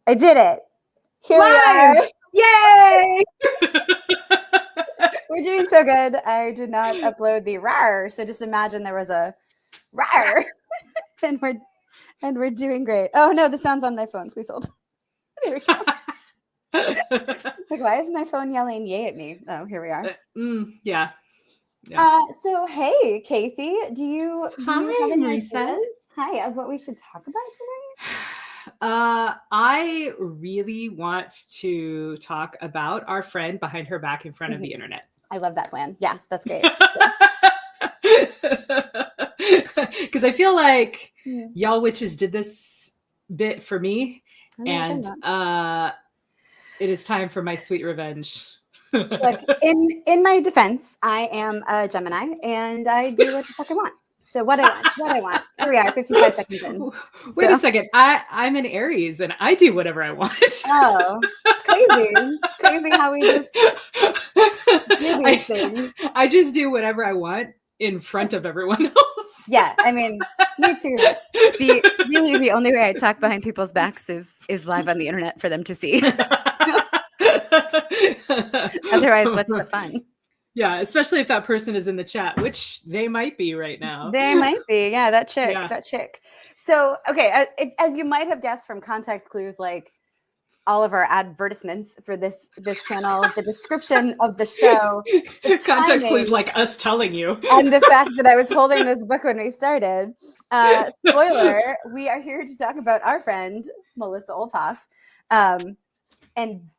I did it. Here Live! we are. Yay! We're doing so good. I did not upload the rawr, so just imagine there was a rawr, and we're doing great. Oh no, the sound's on my phone. Please hold. There we go. Like, why is my phone yelling yay at me? Oh, here we are. Yeah. So hey, Kacey, do you have any Marisa. ideas? Hi, of what we should talk about tonight? I really want to talk about our friend behind her back in front of the internet. I love that plan. Yeah, that's great. Because I feel like y'all witches did this bit for me, and it is time for my sweet revenge. Look, in my defense, I am a Gemini, and I do what the fuck I want. So what I want. Here we are, 55 seconds in. Wait a second. I'm an Aries, and I do whatever I want. Oh, it's crazy. Crazy how we just do these things. I just do whatever I want in front of everyone else. Yeah, I mean, me too. The only way I talk behind people's backs is live on the internet for them to see. Otherwise, what's the fun? Yeah, especially if that person is in the chat, which they might be right now. They might be. Yeah, that chick. So, okay, as you might have guessed from context clues, like all of our advertisements for this channel, the description of the show, the context clues like us telling you, and the fact that I was holding this book when we started. Spoiler: we are here to talk about our friend Marisa Olthoff, and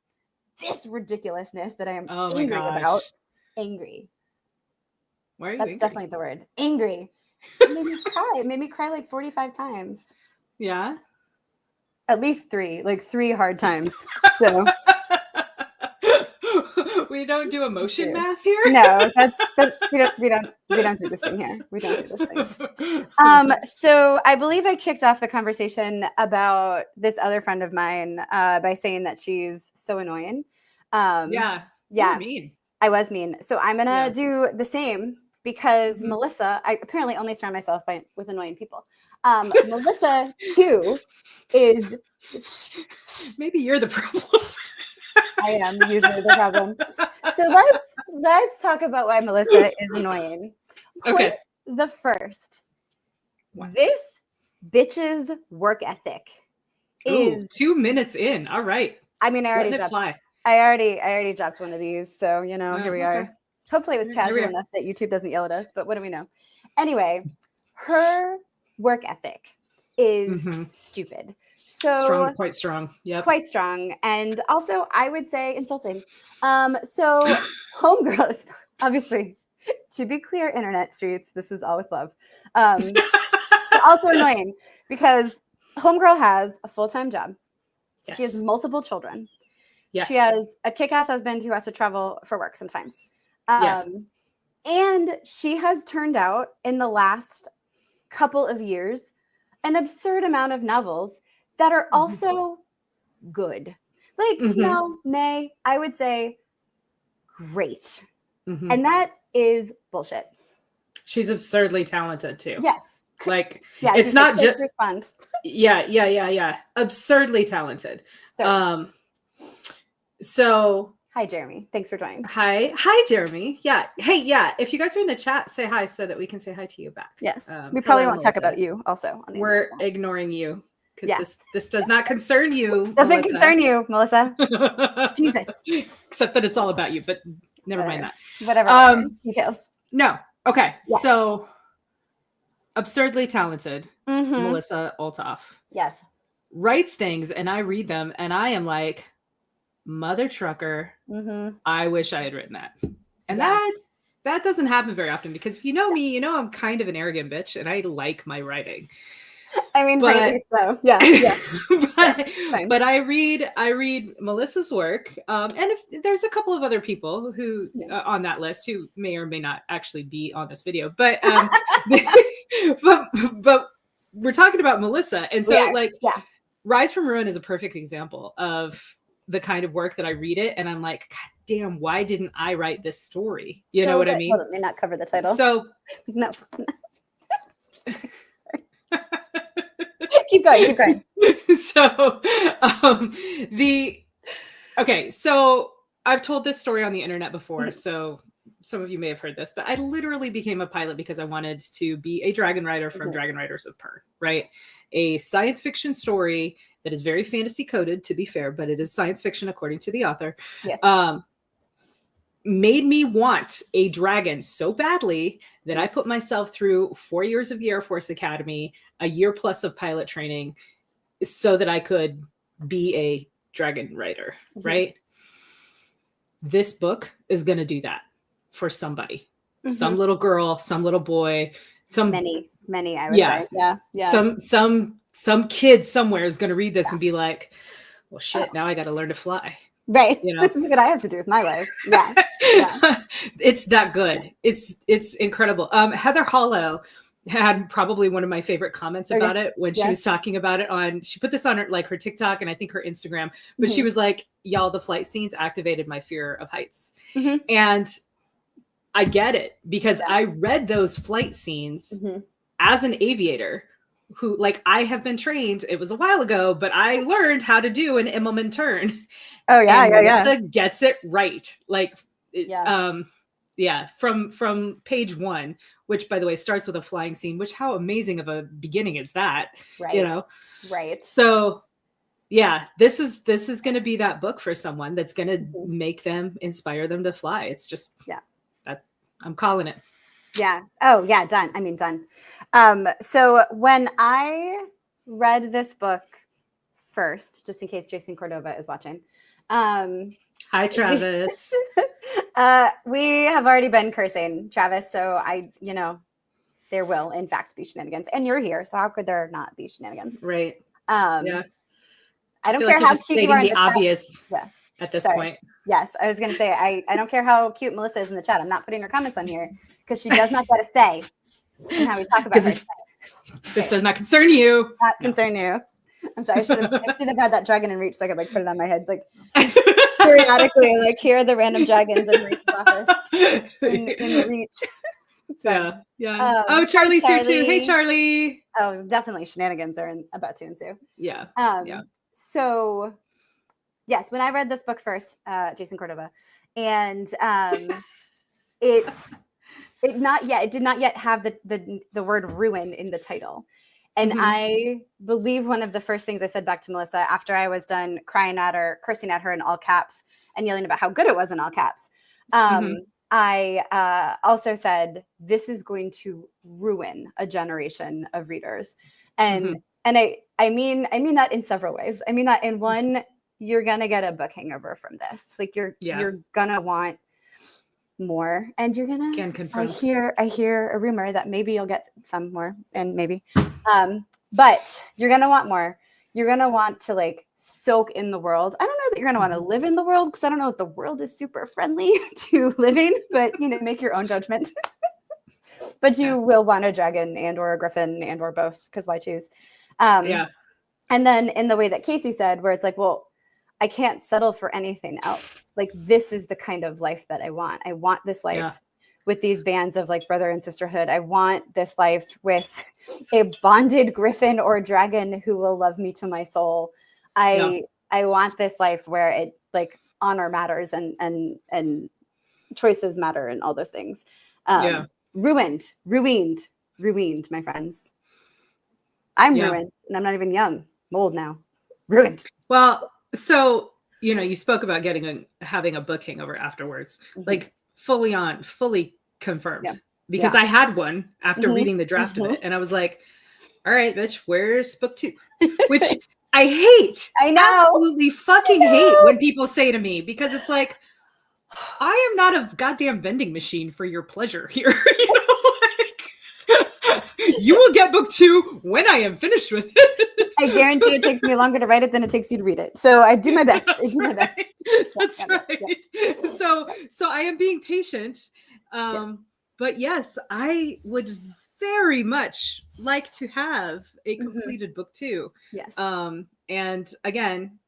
this ridiculousness that I am angry about. Angry. Why are you That's angry? definitely the word. Angry. It made me cry like 45 times. Yeah. At least three hard times. So we don't do emotion math here. No, we don't do this thing here. We don't do this thing. So I believe I kicked off the conversation about this other friend of mine by saying that she's so annoying. Yeah. You were mean. I was mean. So I'm gonna do the same because Marisa, I apparently only surround myself with annoying people. Marisa too is maybe you're the problem. I am usually the problem. So let's talk about why Marisa is annoying. Point the first. This bitch's work ethic is 2 minutes in. All right. I mean, I already dropped one of these, so here we are. Hopefully it was casual enough that YouTube doesn't yell at us, but what do we know? Anyway, her work ethic is stupid. So quite strong. Yeah. Quite strong. And also I would say insulting. So homegirls, obviously, to be clear, internet streets, this is all with love. Also annoying because homegirl has a full-time job. Yes. She has multiple children. Yes. She has a kick-ass husband who has to travel for work sometimes. Yes. And she has turned out in the last couple of years an absurd amount of novels that are also good. Like, I would say great. And that is bullshit. She's absurdly talented too. Yes. Like, it's not just respond. Yeah. Absurdly talented. So hi, Jeremy. Thanks for joining. Hi, Jeremy. Yeah. Hey, yeah. If you guys are in the chat, say hi so that we can say hi to you back. Yes. We probably won't talk about you also. We're ignoring you because this does not concern you. Doesn't concern you, Melissa. Jesus. Except that it's all about you, but never mind that. Whatever. Details. No. Okay. Yes. So absurdly talented Marisa Olthoff. Yes. Writes things and I read them and I am like, mother trucker, I wish I had written that. And that doesn't happen very often because if you know me, I'm kind of an arrogant bitch and I like my writing. I mean, rightly so. Yeah. but I read Melissa's work, and if there's a couple of other people who on that list who may or may not actually be on this video, but but we're talking about Marisa, and so Rise from Ruin is a perfect example of the kind of work that I read it, and I'm like, God damn, why didn't I write this story? You know what I mean? Hold on, may not cover the title. So no. Keep going. Keep going. So, okay, so I've told this story on the internet before, so some of you may have heard this, but I literally became a pilot because I wanted to be a dragon rider from Dragon Riders of Pern, right? A science fiction story that is very fantasy coded, to be fair, but it is science fiction according to the author. Yes. Made me want a dragon so badly that I put myself through 4 years of the Air Force Academy, a year plus of pilot training, so that I could be a dragon rider, right? This book is going to do that for somebody. Some little girl, some little boy, many, I would say. Yeah. Some kid somewhere is going to read this and be like, well, shit, now I got to learn to fly. Right. You know? This is what I have to do with my life. Yeah. It's that good. It's incredible. Heather Hollow had probably one of my favorite comments about it when she was talking about it she put this on her TikTok and I think her Instagram, but she was like, y'all, the flight scenes activated my fear of heights. And I get it because I read those flight scenes as an aviator who, like, I have been trained. It was a while ago, but I learned how to do an Immelman turn. Oh yeah, and Marisa gets it right. Like, from page 1, which by the way starts with a flying scene. Which how amazing of a beginning is that? Right. You know. Right. So, yeah, this is going to be that book for someone that's going to make them, inspire them to fly. It's just I'm calling it. Yeah. Oh yeah. Done. I mean, done. So when I read this book first, just in case Jason Cordova is watching. Hi, Travis. We have already been cursing Travis. So there will in fact be shenanigans, and you're here. So how could there not be shenanigans? Right. I don't care how cute you are. The obvious at this point. Yes, I was going to say, I don't care how cute Melissa is in the chat. I'm not putting her comments on here because she does not get a say in how we talk about her. This does not concern you. Not concern you. I'm sorry. I should have had that dragon in reach so I could put it on my head. Periodically, here are the random dragons in Marisa's office in reach. So, yeah. Charlie's here too. Hey, Charlie. Oh, definitely shenanigans are about to ensue. Yeah. So, yes, when I read this book first, Jason Cordova, and it did not yet have the word ruin in the title. And I believe one of the first things I said back to Melissa after I was done crying at her, cursing at her in all caps and yelling about how good it was in all caps. I also said, this is going to ruin a generation of readers. And I mean that in several ways. I mean that in one, you're going to get a book hangover from this. You're going to want more, and you're going to, I hear a rumor that maybe you'll get some more, and maybe, but you're going to want more. You're going to want to soak in the world. I don't know that you're going to want to live in the world, because I don't know if the world is super friendly to living, but make your own judgment. But you will want a dragon and or a griffin and or both, because why choose? And then in the way that Kacey said, where it's well, I can't settle for anything else. This is the kind of life that I want. I want this life with these bands of brother and sisterhood. I want this life with a bonded griffin or dragon who will love me to my soul. I want this life where it honor matters and choices matter and all those things. Ruined, my friends. I'm ruined, and I'm not even young. I'm old now. Ruined. Well, so you spoke about having a book hangover afterwards, fully confirmed, because I had one after reading the draft of it, and I was like, all right, bitch, where's book 2? Which I hate. I know. Absolutely fucking hate when people say to me, because it's I am not a goddamn vending machine for your pleasure here. You will get book 2 when I am finished with it. I guarantee it takes me longer to write it than it takes you to read it. So I do my best. That's right. Yeah. So I am being patient. But yes, I would very much like to have a completed book 2. Yes. And again,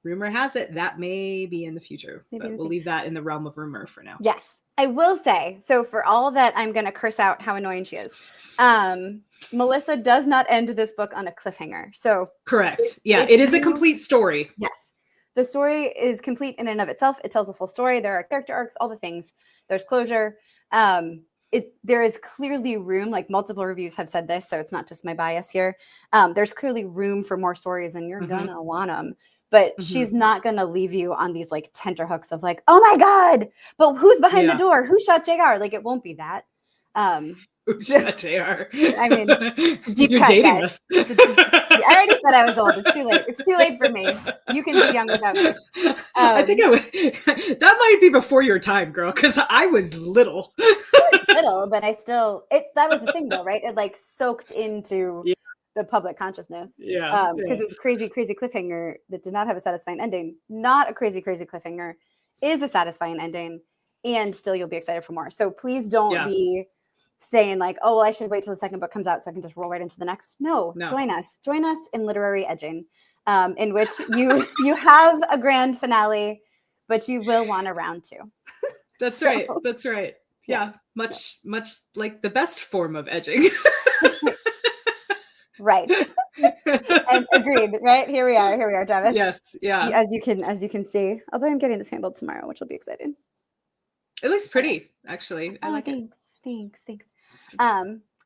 rumor has it that may be in the future, but we'll leave that in the realm of rumor for now. Yes. I will say, so for all that I'm going to curse out how annoying she is, Melissa does not end this book on a cliffhanger. So correct. Yeah, it is a complete story. Yes. The story is complete in and of itself. It tells a full story. There are character arcs, all the things. There's closure. There is clearly room, like multiple reviews have said this, so it's not just my bias here. There's clearly room for more stories, and you're gonna want them. But she's not gonna leave you on these like tenterhooks of like, oh my God, but who's behind the door? Who shot JR? Like, it won't be that. Who shot JR? I mean, deep you're cut, dating guys. us. I already said I was old. It's too late. It's too late for me. You can be young without me. I think I would. That might be before your time, girl, because I was little. I was little, but I still. That was the thing, though, right? It like soaked into the public consciousness. Yeah. Because it was a crazy, crazy cliffhanger that did not have a satisfying ending. Not a crazy, crazy cliffhanger is a satisfying ending, and still you'll be excited for more. So please don't be saying like, oh, well, I should wait till the second book comes out so I can just roll right into the next. No. Join us in literary edging, in which you have a grand finale, but you will want a round 2. That's right. That's right. Yeah. Much like the best form of edging. Right. And agreed. Right. Here we are, Travis. Yes. Yeah. As you can see, although I'm getting this handled tomorrow, which will be exciting. It looks pretty, actually. I like it. Thanks.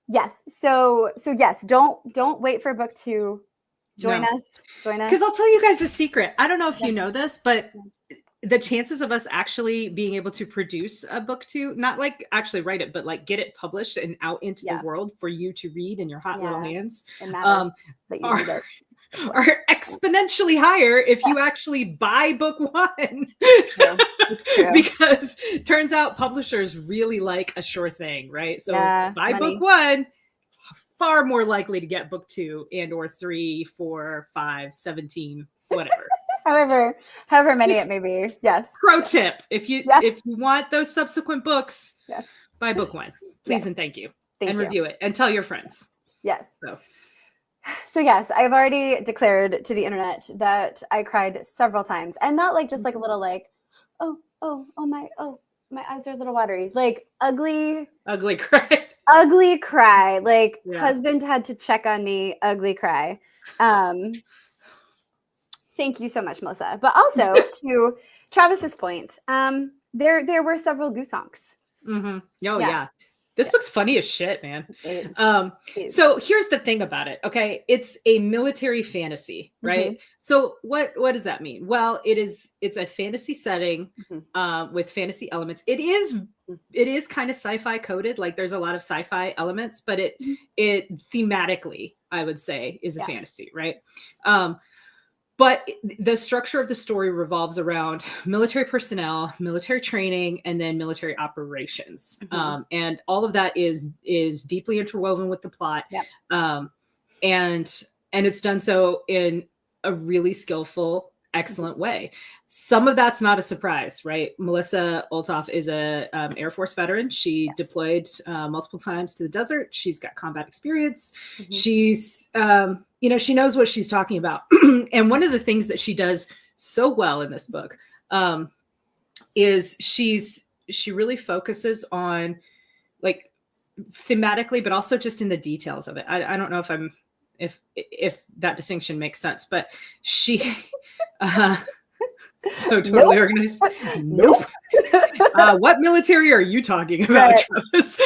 Yes. So yes, don't wait for book 2. Join us. Because I'll tell you guys a secret. I don't know if you know this, but the chances of us actually being able to produce a book 2, not like actually write it, but like get it published and out into the world for you to read in your hot little hands, are exponentially higher if you actually buy book 1. It's true. Because turns out publishers really like a sure thing, right? So buy book 1, far more likely to get book 2 and or 3, 4, 5, 17, whatever. however many it may be. Yes. Pro tip: if you want those subsequent books, buy book 1, please and thank you, and review it and tell your friends. Yes. So yes, I've already declared to the internet that I cried several times, and not like just like a little like, oh my eyes are a little watery, like ugly cry, like husband had to check on me, ugly cry. Thank you so much, Melissa. But also to Travis's point, there were several goose honks. Yeah. This book's funny as shit, man. So here's the thing about it. Okay. It's a military fantasy, right? So what does that mean? Well, it's a fantasy setting, with fantasy elements. It is kind of sci-fi coded. Like there's a lot of sci-fi elements, but it thematically, I would say, is a fantasy, right? But the structure of the story revolves around military personnel, military training, and then military operations. And all of that is deeply interwoven with the plot. And it's done so in a really skillful, excellent way. Some of that's not a surprise, right? Melissa Olthoff is a Air Force veteran. She deployed multiple times to the desert. She's got combat experience. She's she knows what she's talking about. And one of the things that she does so well in this book is she really focuses on like thematically, but also just in the details of it. I don't know if that distinction makes sense, but she so totally organized. Nope. What military are you talking about, Travis?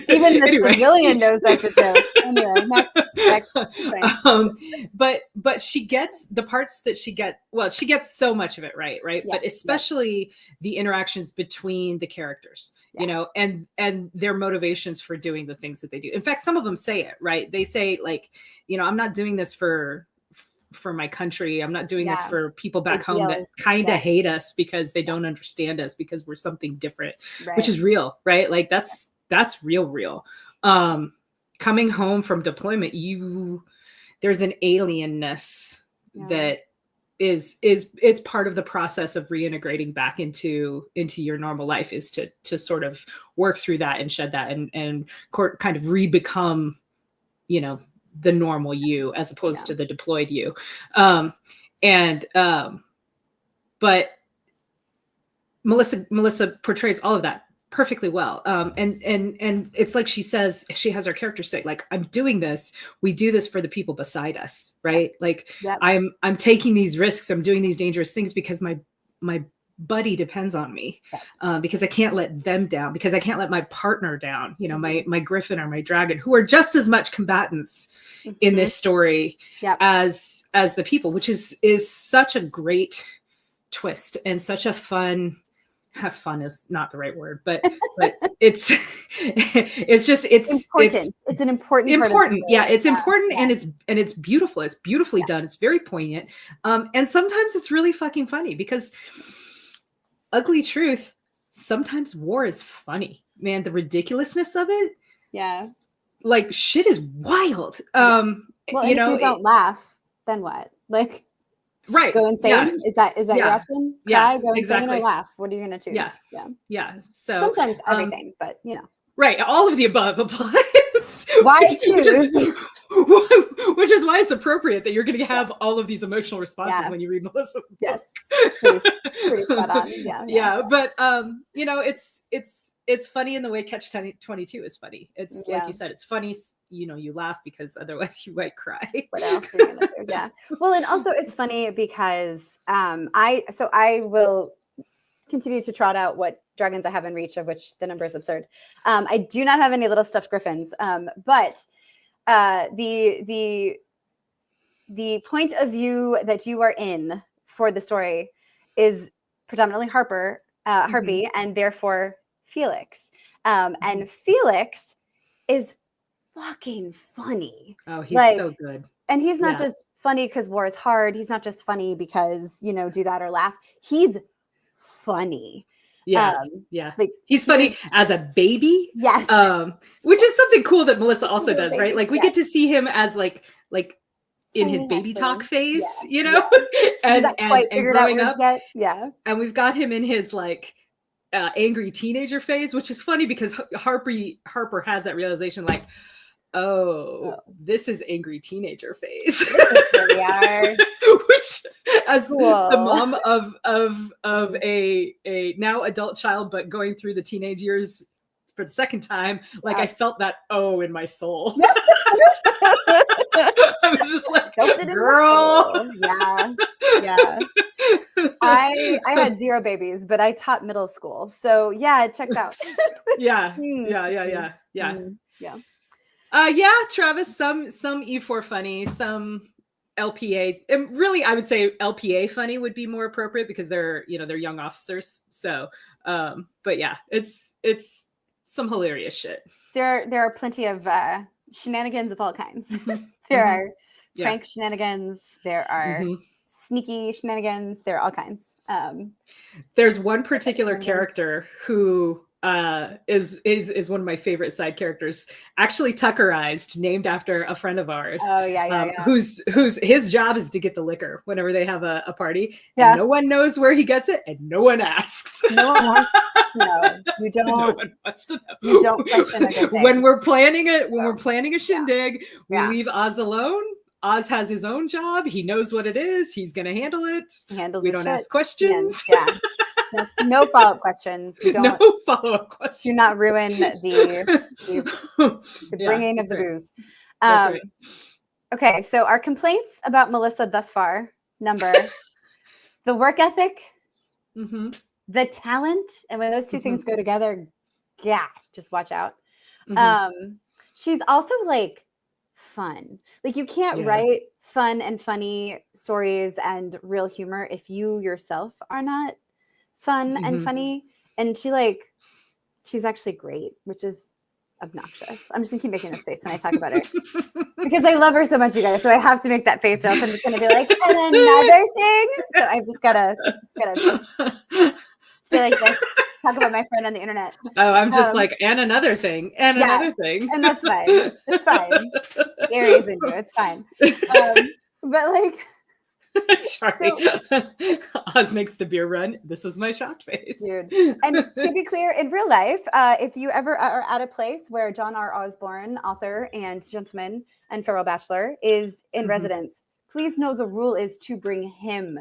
Even the civilian knows that's a joke. Anyway, next but she gets the parts that she gets so much of it right? But especially the interactions between the characters, and their motivations for doing the things that they do. In fact, some of them say it, right? They say like, I'm not doing this for my country. I'm not doing this for people back home that kind of hate us because they don't understand us because we're something different, which is real, right? Like that's real. Coming home from deployment, there's an alienness that it's part of the process of reintegrating back into your normal life, is to sort of work through that and shed that and kind of re-become, the normal you as opposed to the deployed you. But Melissa portrays all of that perfectly well. And it's like she says, she has her character say, like, I'm doing this. We do this for the people beside us, right? Like I'm taking these risks. I'm doing these dangerous things because my buddy depends on me, because I can't let them down, because I can't let my partner down, you know, my griffin or my dragon, who are just as much combatants in this story as the people, which is such a great twist and such a fun is not the right word, but it's important. It's an important part of the story. Yeah, it's important. And it's beautiful. It's beautifully done. It's very poignant. And sometimes it's really fucking funny, because ugly truth, sometimes war is funny, man. The ridiculousness of it. Yeah. Like, shit is wild. Well, if you don't laugh, then what? Like, right. Go insane. Yeah. Is that your option? Cry, go insane, or laugh? What are you going to choose? Yeah. So sometimes everything, but you know. Right. All of the above applies. Why choose? Which is why it's appropriate that you're going to have all of these emotional responses when you read Melissa. Yes. Pretty spot on. Yeah. But you know, it's funny in the way Catch-22 is funny. It's like you said, it's funny. You know, you laugh because otherwise you might cry. What else are you gonna do? Yeah. Well, and also it's funny because I will continue to trot out what dragons I have in reach, of which the number is absurd. I do not have any little stuffed griffins, but the point of view that you are in for the story is predominantly Harpy, and therefore Felix. And Felix is fucking funny. Oh, he's so good. And he's not just funny because war is hard. He's not just funny because, you know, do that or laugh. He's funny. Like, he's funny as a baby. Yes. Which is something cool that Melissa also does, right? Like, we get to see him as like in his baby talk phase, you know, and growing up. Yeah. And we've got him in his like angry teenager phase, which is funny because Harper has that realization, like, oh, this is angry teenager phase. We are. Which, as the mom of a now adult child, but going through the teenage years for the second time, like, I felt that in my soul. I was just like, girl. Yeah. I had 0 babies, but I taught middle school, so it checks out. Yeah. Travis, some E4 funny, some LPA, and really I would say LPA funny would be more appropriate because they're young officers. So but yeah, it's some hilarious shit. There are plenty of shenanigans of all kinds. There are prank shenanigans, there are sneaky shenanigans, there are all kinds. There's one particular character who is one of my favorite side characters, actually Tuckerized, named after a friend of ours. Whose his job is to get the liquor whenever they have a party. And no one knows where he gets it, and no one asks. No one wants to know. You don't. No one wants to know. You don't question a good thing. When we're planning a shindig, we leave Oz alone. Oz has his own job. He knows what it is. He's going to handle it. We don't ask questions. No follow-up questions. No follow-up questions. Do not ruin the bringing of the booze. That's right. Okay, so our complaints about Melissa thus far number the work ethic, the talent, and when those two things go together, just watch out. She's also like fun. Like, you can't write fun and funny stories and real humor if you yourself are not fun and funny. And she's actually great, which is obnoxious. I'm just gonna keep making this face when I talk about her because I love her so much, you guys. So I have to make that face, or else I'm just gonna be like, and another thing. So I've just gotta say like this. Talk about my friend on the internet. Oh, I'm just like, and another thing, and another thing. And that's fine. It's fine. Aries in you. It's fine. But like, sorry. Oz makes the beer run. This is my shocked face. Dude. And to be clear, in real life, if you ever are at a place where John R. Osborne, author and gentleman, and Feral Bachelor, is in residence. Please know the rule is to bring him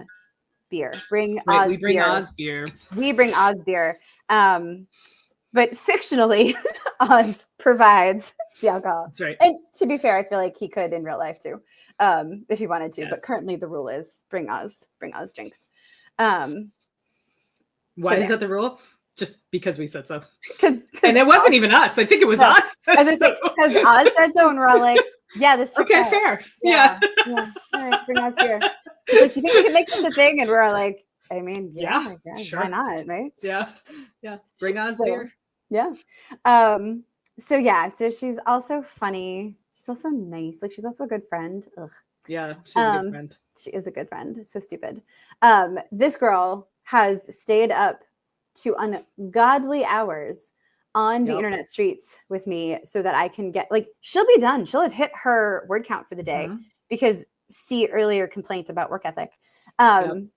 beer. Bring Oz we bring beer. Oz beer. We bring Oz beer. But fictionally, Oz provides the alcohol. That's right. And to be fair, I feel like he could in real life too, if he wanted to. Yes. But currently, the rule is bring Oz drinks. Why is that the rule? Just because we said so. And it wasn't even us. I think it was us. Because Oz said so, and we're all like, "Yeah, this checks out. Fair. Yeah. All right, bring Oz beer." He's like, "Do you think we can make this a thing?" And we're all like, "I mean, yeah, sure. Why not, right?" Yeah. Bring Oz beer. Yeah. So she's also funny. She's also nice. Like, she's also a good friend. Ugh. Yeah, she's a good friend. She is a good friend. It's so stupid. This girl has stayed up to ungodly hours on the internet streets with me so that I can get, like, she'll be done. She'll have hit her word count for the day because C earlier complaint about work ethic. And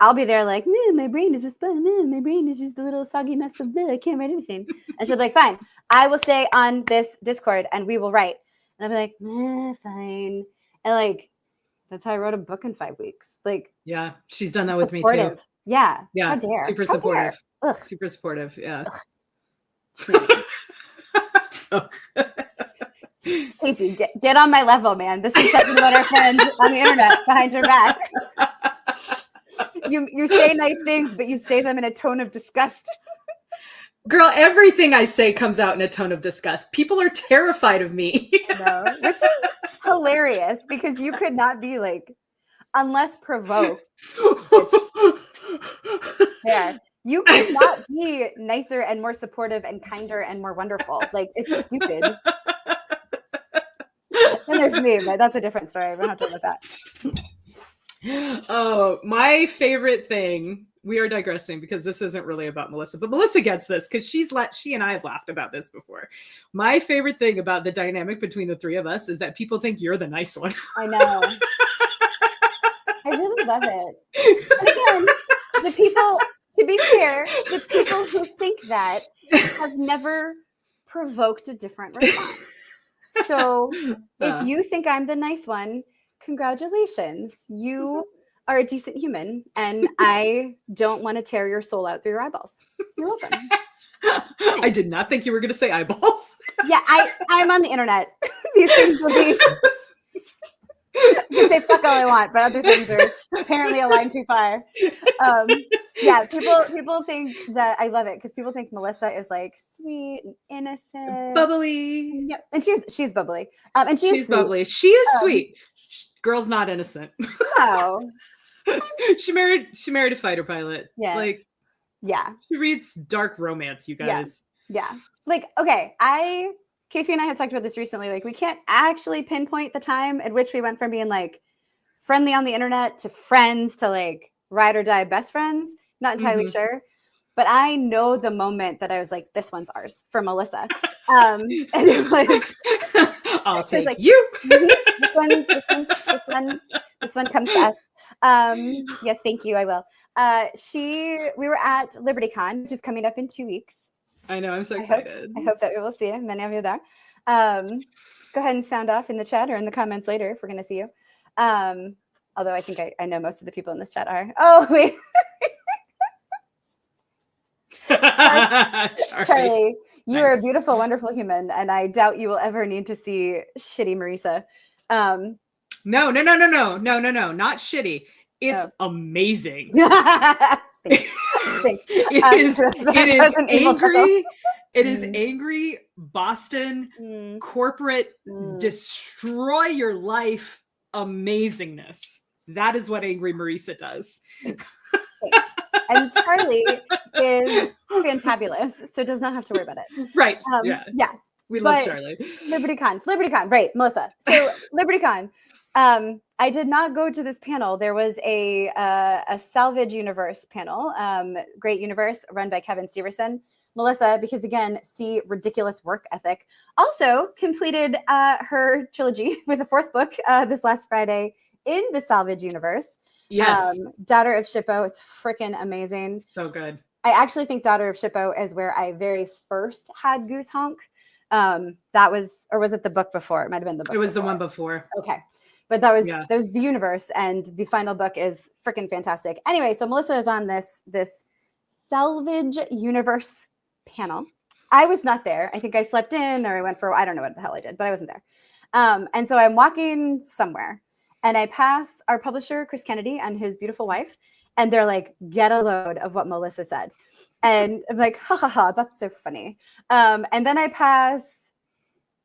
I'll be there like, my brain is a sponge. My brain is just a little soggy mess of blood. I can't write anything. And she'll be like, fine, I will stay on this Discord and we will write. And I'll be like, fine. And like, that's how I wrote a book in 5 weeks. Like, yeah, she's done that with me too. Yeah. Yeah. How dare. Super How supportive. dare. Super supportive. Yeah. Kacey, get on my level, man. This is talking about our friends on the internet behind your back. You say nice things, but you say them in a tone of disgust. Girl, everything I say comes out in a tone of disgust. People are terrified of me. No, which is hilarious because you could not be like, unless provoked. Yeah, you could not be nicer and more supportive and kinder and more wonderful. Like, it's stupid. And there's me, but that's a different story. We don't have to talk about that. Oh, my favorite thing. We are digressing because this isn't really about Melissa, but Melissa gets this because she and I have laughed about this before. My favorite thing about the dynamic between the three of us is that people think you're the nice one. I know. I really love it. And again, the people, to be fair, the people who think that have never provoked a different response. So if you think I'm the nice one, congratulations. You are a decent human, and I don't want to tear your soul out through your eyeballs. You're welcome. I did not think you were going to say eyeballs. Yeah, I'm on the internet. These things will be... You can say fuck all I want, but other things are apparently aligned too far. Yeah, people think that I love it because people think Melissa is like sweet and innocent, bubbly. Yep, and she's bubbly. And she's sweet. Bubbly. She is sweet. Girl's not innocent. No. she married a fighter pilot. Yeah. Like, yeah. She reads dark romance, you guys. Yeah. Like, okay, Kacey and I have talked about this recently. Like, we can't actually pinpoint the time at which we went from being like friendly on the internet to friends to like ride or die best friends. Not entirely sure. But I know the moment that I was like, this one's ours for Melissa. And it was I'll take like, you. This one comes to us. Yes, thank you. I will. We were at LibertyCon, which is coming up in 2 weeks. I know. I'm so excited. I hope that we will see you. Many of you there. Go ahead and sound off in the chat or in the comments later if we're going to see you. Although I think I know most of the people in this chat are. Oh, wait. Charlie, you are a beautiful, wonderful human, and I doubt you will ever need to see shitty Marisa. No, not shitty. It's amazing. Thanks. It is angry. It is angry Boston corporate destroy your life amazingness. That is what angry Marisa does. Thanks. And Charlie is fantabulous, so does not have to worry about it. Right. Yeah. We love Charlie. LibertyCon. Right, Melissa. So LibertyCon. I did not go to this panel. There was a Salvage Universe panel, Great Universe, run by Kevin Steverson. Melissa, because again, see ridiculous work ethic, also completed her trilogy with a 4th book this last Friday in the Salvage Universe. Yes. Daughter of Shippo. It's freaking amazing. So good. I actually think Daughter of Shippo is where I very first had Goose Honk. That was, or was it the book before? It might have been the book. It was before. the one before. Okay. But that was the universe, and the final book is freaking fantastic. Anyway, so Melissa is on this Salvage Universe panel. I was not there. I think I slept in, or I went for, I don't know what the hell I did, but I wasn't there. And so I'm walking somewhere, and I pass our publisher, Chris Kennedy, and his beautiful wife, and they're like, get a load of what Melissa said. And I'm like, ha ha ha, that's so funny. And then I pass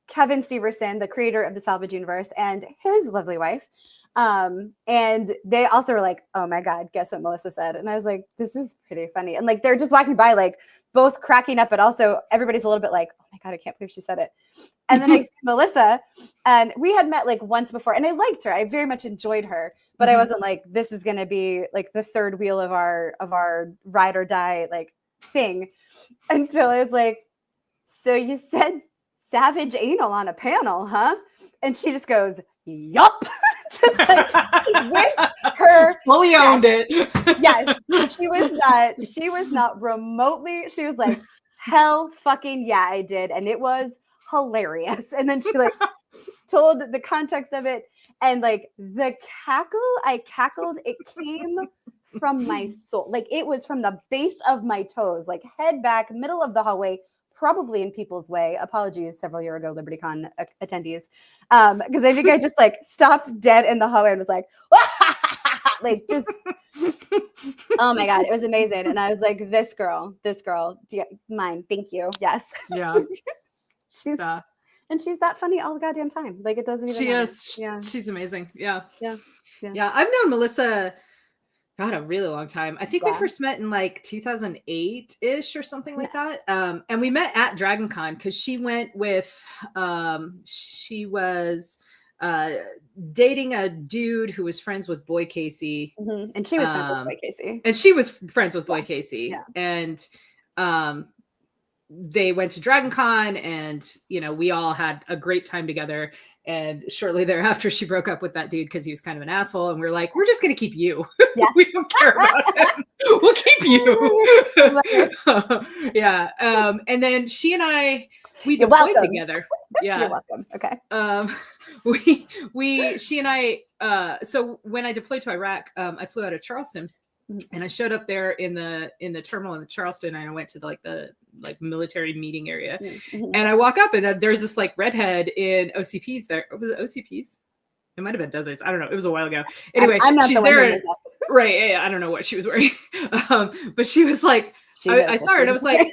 Kevin Steverson, the creator of the Salvage Universe, and his lovely wife. And they also were like, oh my God, guess what Melissa said? And I was like, this is pretty funny. And like, they're just walking by, like both cracking up, but also everybody's a little bit like, oh my God, I can't believe she said it. And then I see Melissa, and we had met like once before, and I liked her. I very much enjoyed her, but I wasn't like, this is going to be like the third wheel of our ride or die like thing, until I was like, so you said savage anal on a panel, huh? And she just goes, yup. Just like with her fully chest. owned it. Yes. She was not remotely, she was like, hell fucking yeah, I did. And it was hilarious. And then she like told the context of it, and like the cackle I cackled, it came from my soul. Like it was from the base of my toes, like head back, middle of the hallway, probably in people's way. Apologies, several years ago, LibertyCon attendees. Because I think I just like stopped dead in the hallway and was like, like just, oh my God, it was amazing. And I was like, this girl, mine, thank you. Yes. Yeah. And she's that funny all the goddamn time. Like it doesn't even She matter. is. Yeah. She's amazing. Yeah. Yeah. Yeah. I've known Melissa, God, a really long time. I think we first met in like 2008-ish or something like that. And we met at DragonCon because she went with, she was dating a dude who was friends with Boy Kacey. And she was friends with Boy Kacey. And she was friends with Boy Kacey. Yeah. And they went to DragonCon, and, you know, we all had a great time together. And shortly thereafter, she broke up with that dude because he was kind of an asshole. And we're like, we're just going to keep you. Yeah. We don't care about him. We'll keep you. Yeah. And then she and I, we deployed together. Yeah. You're welcome. Okay. She and I, so when I deployed to Iraq, I flew out of Charleston. And I showed up there in the terminal in the Charleston, and I went to the military meeting area. And I walk up, and there's this like redhead in OCPs there. Was it OCPs? It might have been deserts. I don't know. It was a while ago. Anyway, I'm not she's the one there. Right. Yeah, I don't know what she was wearing. But she was like, I saw her and I was like,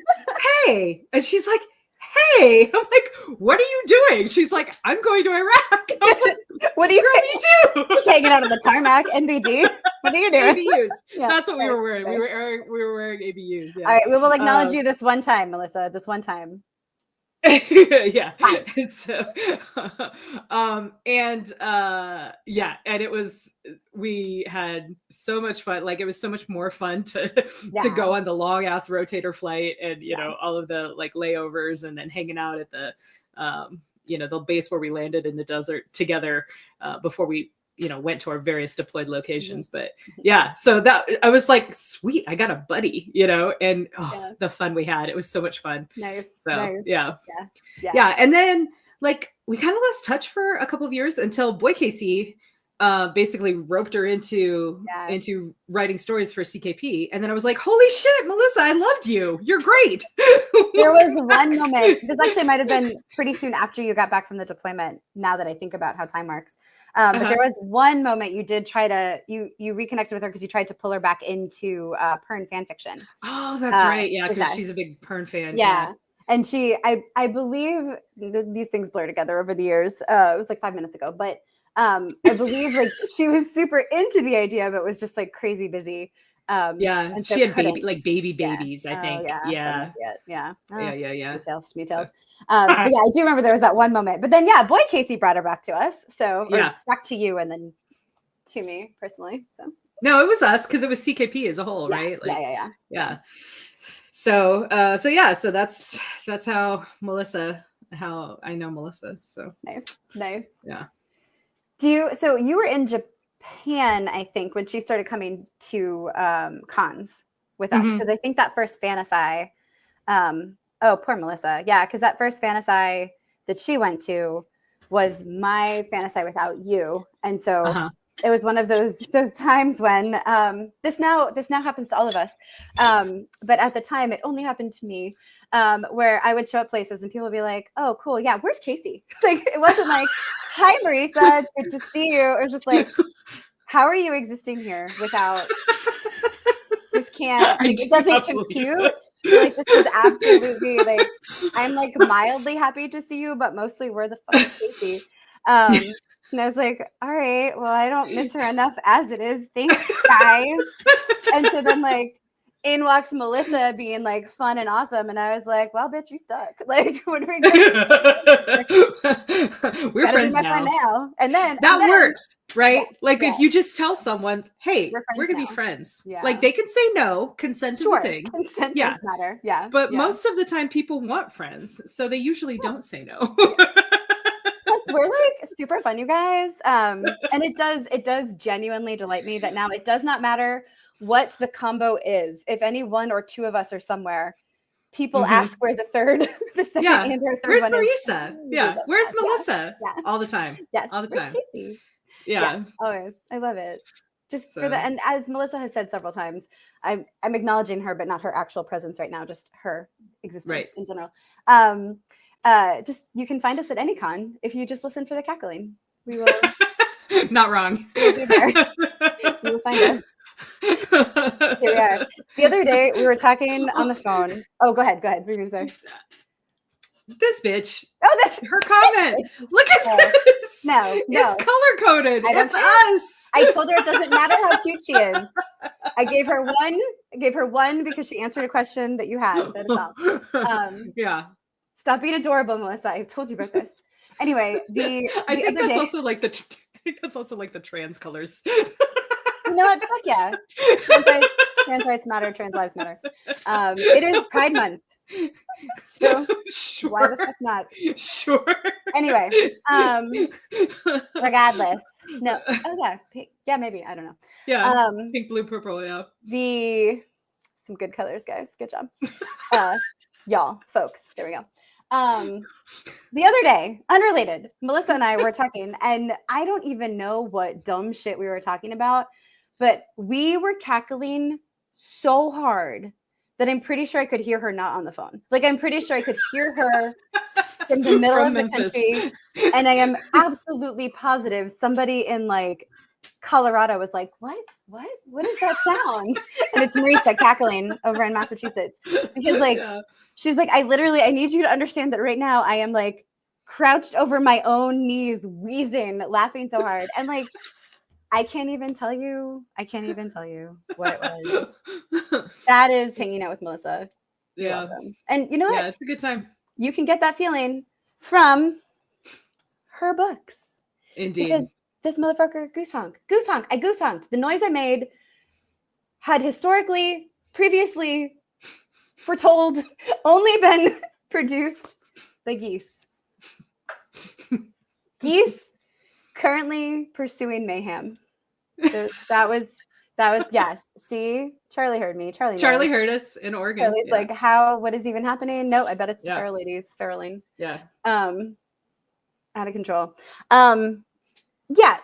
hey. And she's like, hey. I'm like, what are you doing? She's like, I'm going to Iraq. I was like, what are you going to do? Just hanging out on the tarmac, NBD. What are you doing? ABUs. Yeah, that's what we were wearing. We were wearing ABUs. Yeah. All right, we will acknowledge you this one time, Melissa. This one time. Yeah. So, and it was, we had so much fun. Like it was so much more fun to go on the long ass rotator flight, and you know, all of the like layovers, and then hanging out at the the base where we landed in the desert together before we went to our various deployed locations. But yeah, so that I was like, sweet, I got a buddy, and the fun we had. It was so much fun. Nice. So nice. Yeah. And then like we kind of lost touch for a couple of years until Boy Kacey basically roped her into writing stories for CKP. And then I was like, holy shit, Melissa, I loved you. You're great. There was one moment, this actually might have been pretty soon after you got back from the deployment, now that I think about how time works. But there was one moment you did try to, you reconnected with her because you tried to pull her back into Pern fan fiction. Oh, that's right. Yeah, because she's a big Pern fan. Yeah. And she, I believe these things blur together over the years. It was like 5 minutes ago, but I believe like she was super into the idea, but was just like crazy busy. And so she had babies, I think. Yeah. Details. But yeah, I do remember there was that one moment. But then Boy Kacey brought her back to us. So back to you and then to me personally. So no, it was us because it was CKP as a whole, right? Yeah. So that's how I know Melissa. So nice. Yeah. So you were in Japan, I think, when she started coming to cons with us, because I think that first Fantasy Oh, poor Melissa. Yeah, because that first Fantasy that she went to was my Fantasy without you, and so it was one of those times when this now happens to all of us, but at the time it only happened to me, where I would show up places and people would be like, "Oh, cool, yeah, where's Kacey?" Like it wasn't like, "Hi, Marisa, it's good to see you." It was just like, "How are you existing here without?" This can't, like, it doesn't compute. Like, this is absolutely, like, I'm like mildly happy to see you, but mostly where the fuck is Kacey? And I was like, all right, well, I don't miss her enough as it is. Thanks, guys. And so then, like, in walks Melissa being like fun and awesome. And I was like, well, bitch, you stuck. Like, what are we going to do? We're friends now. And then that works, right? Yeah, like if you just tell someone, hey, we're going to be friends. Yeah. Like they can say no. Consent is a thing. Consent does matter. Yeah. But most of the time people want friends. So they usually don't say no. Plus, we're like super fun, you guys. And it does genuinely delight me that now it does not matter what the combo is. If any one or two of us are somewhere, people ask where the second and or third where's one Marisa? is. Yeah. Where's Melissa? Yeah. All the time. Yes. All the time. Kacey? Yeah. Always. I love it. Just for that. And as Melissa has said several times, I'm acknowledging her, but not her actual presence right now, just her existence in general. Just you can find us at any con if you just listen for the cackling. We will. Not wrong. We'll be there. You will find us. Here we are. The other day we were talking on the phone. Oh, go ahead. What were you gonna say? This bitch. Oh, that's her comment. Look at this. No. It's color coded. It's us. I told her it doesn't matter how cute she is. I gave her one because she answered a question that you had. That is all. Yeah. Stop being adorable, Melissa. I told you about this. Anyway, I think that's also like the trans colors. You know what? Fuck yeah. Trans rights matter. Trans lives matter. It is Pride Month. So why the fuck not? Sure. Anyway, regardless. No. Oh yeah. Pink. Yeah, maybe. I don't know. Yeah. Pink, blue, purple. Yeah. Some good colors, guys. Good job. Y'all, folks. There we go. The other day, unrelated, Melissa and I were talking, and I don't even know what dumb shit we were talking about, but we were cackling so hard that I'm pretty sure I could hear her not on the phone. Like, I'm pretty sure I could hear her from the middle of the country. And I am absolutely positive somebody in like Colorado was like, what is that sound? And it's Marisa cackling over in Massachusetts. Because like, she's like, I need you to understand that right now I am like crouched over my own knees, wheezing, laughing so hard. And like, I can't even tell you what it was. That is hanging out with Melissa. Yeah. And you know what? Yeah, it's a good time. You can get that feeling from her books. Indeed. Because this motherfucker goose honk. I goose honked. The noise I made had previously foretold, only been produced by geese. Geese currently pursuing mayhem. That was yes. See, Charlie heard me. Charlie heard us in Oregon. Charlie's like, what is even happening? No, I bet it's the feral ladies feral-ing. Yeah. Out of control. Yeah,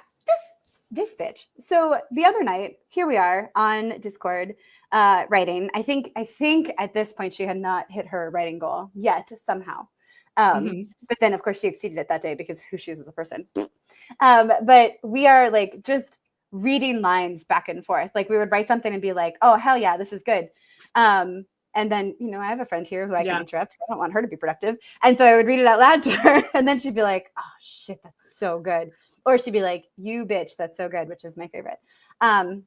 this bitch. So the other night, here we are on Discord, writing. I think at this point she had not hit her writing goal yet somehow. But then of course she exceeded it that day because who she is as a person. But we are like just reading lines back and forth. Like we would write something and be like, oh hell yeah, this is good. And then, I have a friend here who I can interrupt. I don't want her to be productive. And so I would read it out loud to her. And then she'd be like, oh shit, that's so good. Or she'd be like, you bitch, that's so good, which is my favorite. And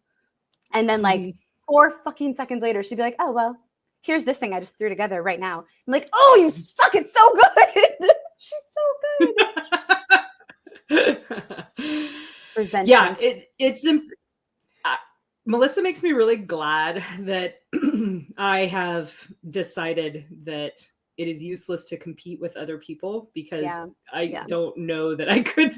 then like 4 fucking seconds later, she'd be like, oh, well, here's this thing I just threw together right now. I'm like, oh, you suck. It's so good. She's so good. Resentment. Yeah, it's Melissa makes me really glad that I have decided that it is useless to compete with other people because I don't know that I could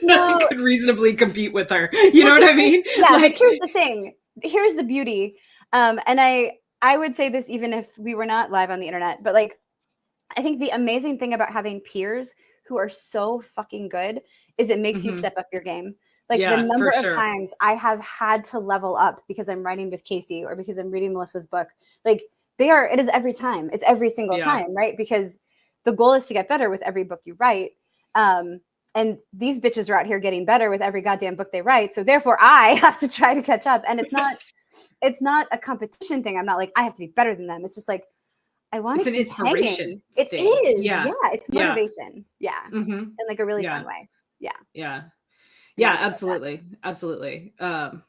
I could reasonably compete with her. You know what I mean? Yeah, like, here's the thing. Here's the beauty. And I I would say this even if we were not live on the internet, but like, I think the amazing thing about having peers who are so fucking good is it makes you step up your game. Like the number of times I have had to level up because I'm writing with Kacey or because I'm reading Melissa's book, like it is every time. It's every single time, right? Because the goal is to get better with every book you write. And these bitches are out here getting better with every goddamn book they write. So therefore I have to try to catch up. And it's not a competition thing. I'm not like, I have to be better than them. It's just like, I want to keep an inspiration hanging. It thing. is. Yeah. It's motivation. Yeah. In like a really fun way. Yeah, absolutely. Absolutely. And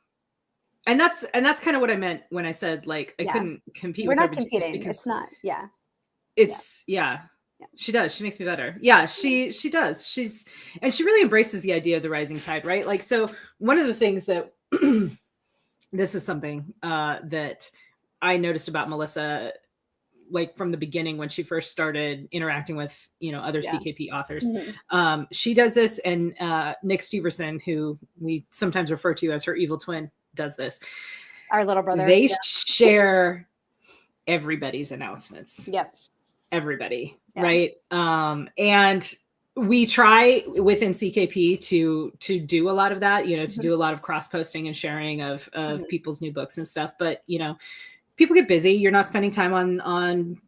that's kind of what I meant when I said like I couldn't compete. We're not competing. It's not. Yeah. It's She does. She makes me better. Yeah, she does. She really embraces the idea of the rising tide, right? Like, so one of the things that this is something that I noticed about Melissa, like from the beginning when she first started interacting with, other CKP authors. She does this, and Nick Steverson, who we sometimes refer to as her evil twin, does this. Our little brother. They share everybody's announcements. Yep. Everybody. Right. And we try within CKP to do a lot of that, to do a lot of cross posting and sharing of people's new books and stuff. But, people get busy. You're not spending time on,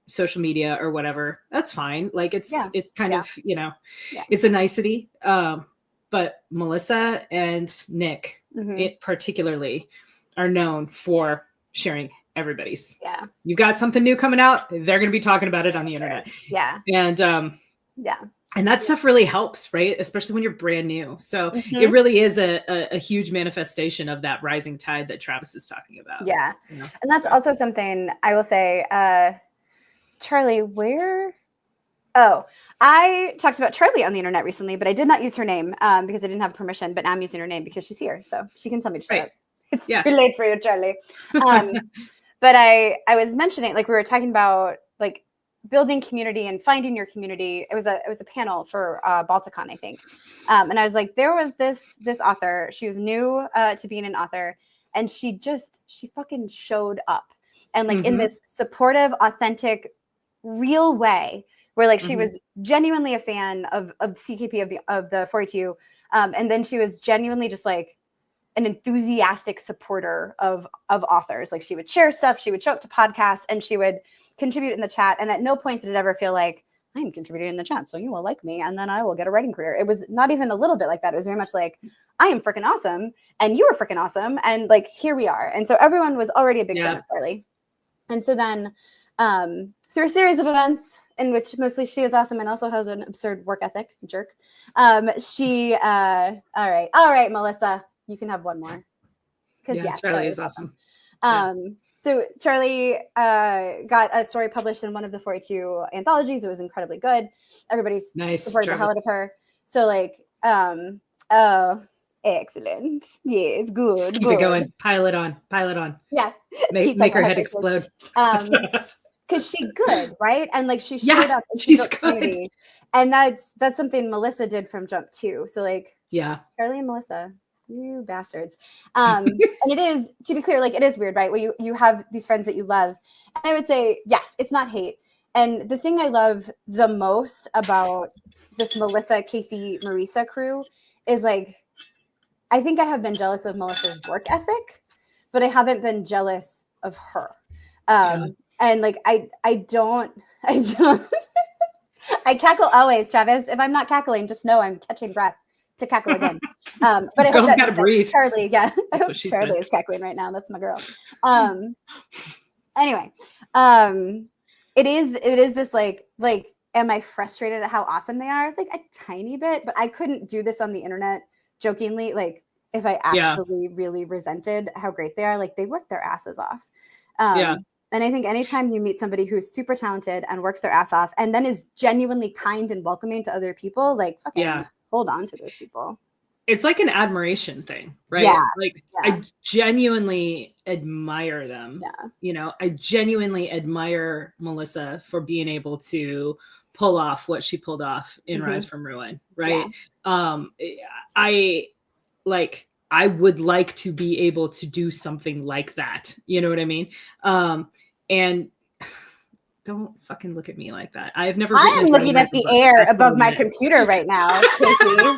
social media or whatever. That's fine. Like it's kind of, it's a nicety. But Melissa and Nick, it particularly are known for sharing everybody's. Yeah. You got something new coming out, they're going to be talking about it on the internet. Yeah. And and that stuff really helps, right? Especially when you're brand new. So it really is a huge manifestation of that rising tide that Travis is talking about. Yeah. And that's also something I will say, Charlie, I talked about Charlie on the internet recently, but I did not use her name because I didn't have permission, but now I'm using her name because she's here. So she can tell me to shut up. It's too late for you, Charlie. But I was mentioning, like we were talking about like building community and finding your community. It was a panel for Balticon, I think. And I was like, there was this author. She was new to being an author, and she fucking showed up, and like in this supportive, authentic, real way, where like she was genuinely a fan of CKP of the 42, and then she was genuinely just like an enthusiastic supporter of authors. Like she would share stuff, she would show up to podcasts, and she would contribute in the chat. And at no point did it ever feel like I'm contributing in the chat, so you will like me, and then I will get a writing career. It was not even a little bit like that. It was very much like, I am freaking awesome, and you are freaking awesome, and like here we are. And so everyone was already a big fan of Charlie. And so then through a series of events in which mostly she is awesome and also has an absurd work ethic, jerk. She all right, Melissa, you can have one more. Because Charlie is awesome. So Charlie got a story published in one of the 42 anthologies. It was incredibly good. Everybody's supported the hell out of her. So like, excellent. Yes, good. Just keep it going. Pile it on. Yeah. Make her head explode. Because she's good, right? And like she showed up and she's good. And that's something Melissa did from jump too. So like, Charlie and Melissa, you bastards. And it is, to be clear, like it is weird, right? Where you have these friends that you love. And I would say, yes, it's not hate. And the thing I love the most about this Melissa, Kacey, Marisa crew is like, I think I have been jealous of Melissa's work ethic, but I haven't been jealous of her. And like, I don't, I cackle always, Travis. If I'm not cackling, just know I'm catching breath to cackle again. But I hope gotta breathe. Charlie, I hope Charlie is cackling right now. That's my girl. Anyway, it is this like, am I frustrated at how awesome they are? Like a tiny bit, but I couldn't do this on the internet jokingly. Like if I actually really resented how great they are, like they work their asses off. And I think anytime you meet somebody who's super talented and works their ass off and then is genuinely kind and welcoming to other people, like fucking hold on to those people. It's like an admiration thing, right? I genuinely admire them. I genuinely admire Melissa for being able to pull off what she pulled off in Rise from Ruin, right? I like I would like to be able to do something like that. You know what I mean? And don't fucking look at me like that. I have never. I am looking at the air above my computer right now, Kacey.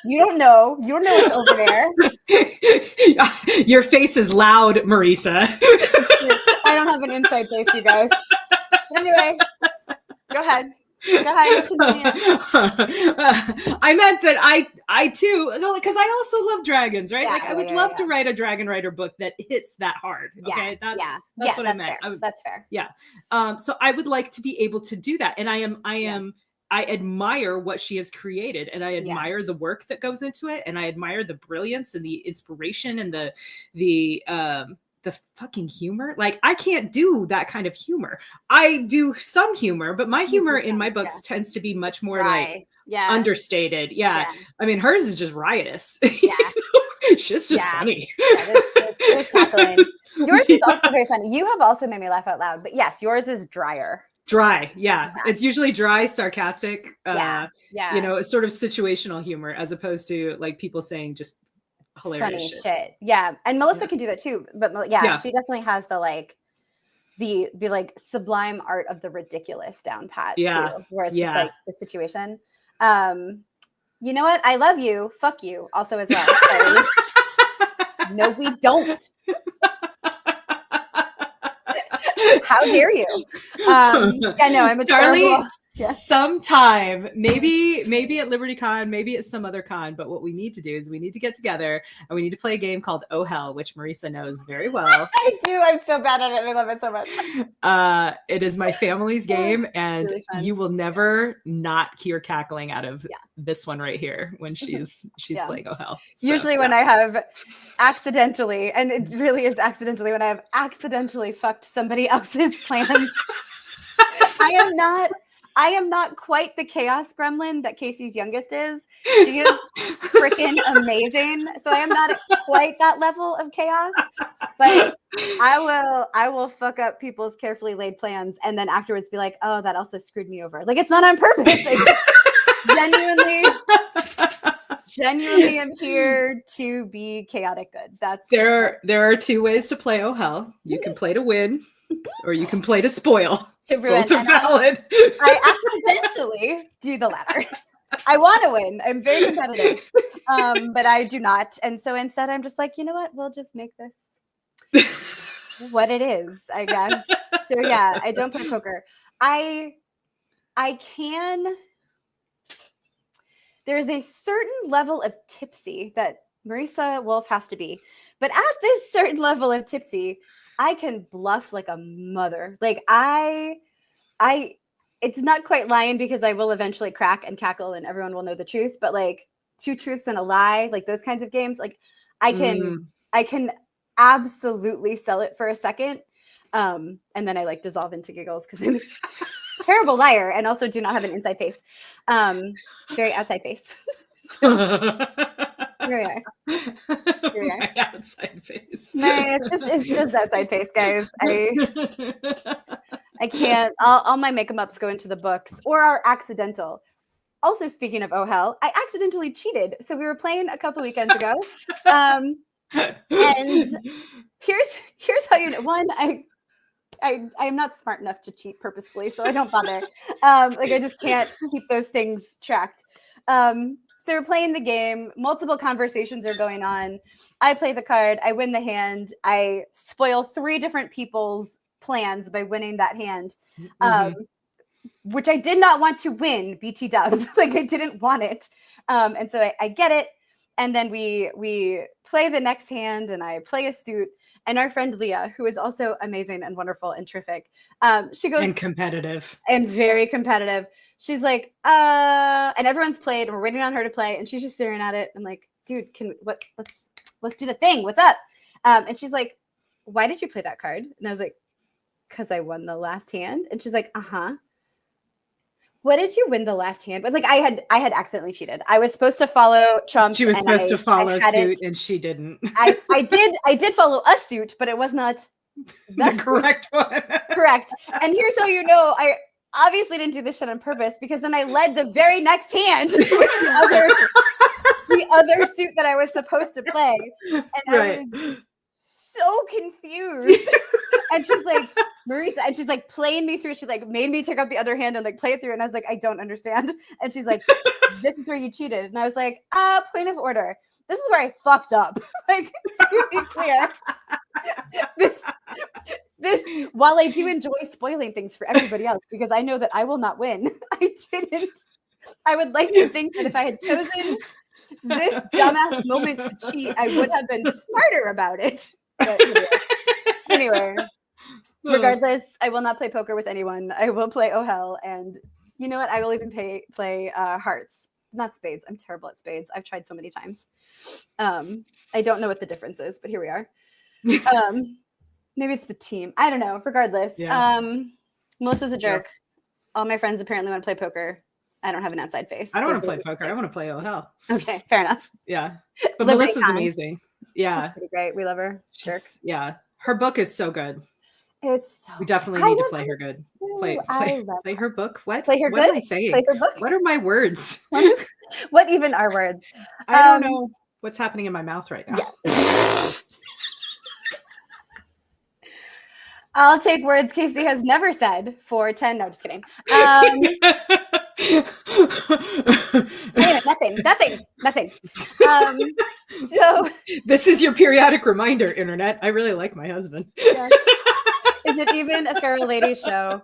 You don't know what's over there. Your face is loud, Marisa. I don't have an inside face, you guys. Anyway, go ahead. I meant that I too, because I also love dragons, right? Yeah, like I would love to write a dragon rider book that hits that hard. Okay, that's what I meant. That's fair. Yeah. So I would like to be able to do that, and I admire what she has created, and I admire the work that goes into it, and I admire the brilliance and the inspiration and the fucking humor. Like, I can't do that kind of humor. I do some humor, but my humor in my books tends to be much more like understated. Yeah. I mean, hers is just riotous. Yeah. She's just funny. There's cackling. Yours is also very funny. You have also made me laugh out loud, but yes, yours is drier. Dry. Yeah. It's usually dry, sarcastic, you know, sort of situational humor, as opposed to like people saying just hilarious funny shit. Yeah. And Melissa can do that too. But she definitely has the like the like sublime art of the ridiculous down pat too, where it's just like the situation. You know what? I love you. Fuck you also as well. No, we don't. How dare you? I'm a Charlie. Sometime, maybe at LibertyCon, maybe at some other con. But what we need to do is we need to get together and we need to play a game called Oh Hell, which Marisa knows very well. I do. I'm so bad at it. I love it so much. It is my family's game, and really you will never not hear cackling out of this one right here when she's playing Oh Hell. So, usually when I have accidentally, and it really is accidentally, when I have accidentally fucked somebody else's plans. I am not quite the chaos gremlin that Kacey's youngest is. She is freaking amazing. So I am not at quite that level of chaos, but I will fuck up people's carefully laid plans and then afterwards be like, oh, that also screwed me over. Like, it's not on purpose. Genuinely am here to be chaotic good. There are two ways to play Oh Hell. You can play to win, or you can play to spoil. To ruin. Both are valid. I accidentally do the latter. I want to win. I'm very competitive, but I do not. And so instead, I'm just like, you know what? We'll just make this what it is, I guess. So yeah, I don't play poker. I can. There's a certain level of tipsy that Marisa Wolf has to be, but at this certain level of tipsy, I can bluff like a mother. Like it's not quite lying because I will eventually crack and cackle and everyone will know the truth, but like two truths and a lie, like those kinds of games, like I can absolutely sell it for a second. And then I like dissolve into giggles because I'm a terrible liar and also do not have an inside face. Very outside face. Here we are. My outside face. It's just outside face, guys. I can't. All my make-em-ups go into the books or are accidental. Also, speaking of Oh Hell, I accidentally cheated. So we were playing a couple weekends ago, and here's how you know. One, I am not smart enough to cheat purposefully, so I don't bother. Like I just can't keep those things tracked. So we're playing the game. Multiple conversations are going on. I play the card. I win the hand. I spoil 3 different people's plans by winning that hand, which I did not want to win. BT dubs. Like I didn't want it. And so I get it. And then we play the next hand and I play a suit. And our friend Leah, who is also amazing and wonderful and terrific, she goes— and competitive. And very competitive. She's like, and everyone's played, and we're waiting on her to play, and she's just staring at it. I'm like, dude, let's do the thing. What's up? And she's like, why did you play that card? And I was like, because I won the last hand. And she's like, what did you win the last hand? But like I had accidentally cheated. I was supposed to follow Trump. She was supposed to follow suit, and she didn't. I did follow a suit, but it was not the correct one. Correct. And here's how you know I obviously didn't do this shit on purpose, because then I led the very next hand with the other suit that I was supposed to play. And I was so confused. And she's like, Marisa, and she's like playing me through. She like made me take out the other hand and like play it through. And I was like, I don't understand. And she's like, this is where you cheated. And I was like, point of order. This is where I fucked up. Like, to be clear, this, while I do enjoy spoiling things for everybody else, because I know that I will not win, I would like to think that if I had chosen this dumbass moment to cheat, I would have been smarter about it. But anyway, regardless, I will not play poker with anyone. I will play Oh Hell, and you know what? I will even play hearts, not spades. I'm terrible at spades. I've tried so many times. I don't know what the difference is, but here we are. Maybe it's the team. I don't know. Regardless, Melissa's a jerk. All my friends apparently want to play poker. I don't have an outside face. I don't want to play poker. I want to play Oh Hell. Okay, fair enough. Yeah, but Melissa's amazing. Yeah, she's pretty great. We love her. Jerk. Yeah, her book is so good. It's we definitely need to play her good. Play her book. What? Play her what good. Am I saying? Play her book. What are my words? What even are words? I don't know what's happening in my mouth right now. Yeah. I'll take words Kacey has never said for 10. No, just kidding. Nothing. So this is your periodic reminder, internet. I really like my husband. Yeah. Is it even a feral lady show?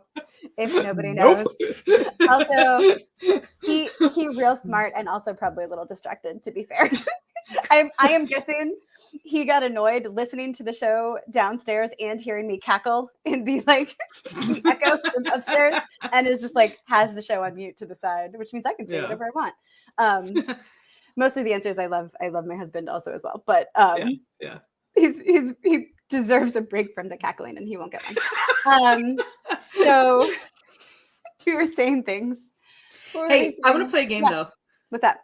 If nobody knows. Also, he real smart and also probably a little distracted, to be fair. I am guessing he got annoyed listening to the show downstairs and hearing me cackle in the the echo from upstairs, and is just like has the show on mute to the side, which means I can say whatever I want. Mostly the answer is I love my husband also as well, but he deserves a break from the cackling and he won't get one. So we were saying things. Hey, I want to play a game though. What's that?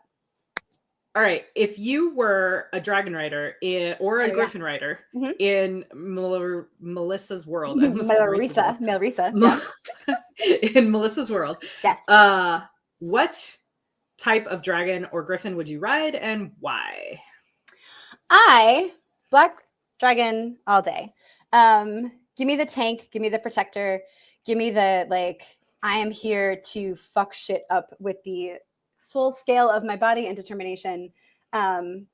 All right. If you were a dragon rider or a griffin rider in Melissa's world, Marisa, in Melissa's world, yes. What type of dragon or griffin would you ride and why? Black dragon all day. Give me the tank. Give me the protector. Give me the I am here to fuck shit up with the full scale of my body and determination. I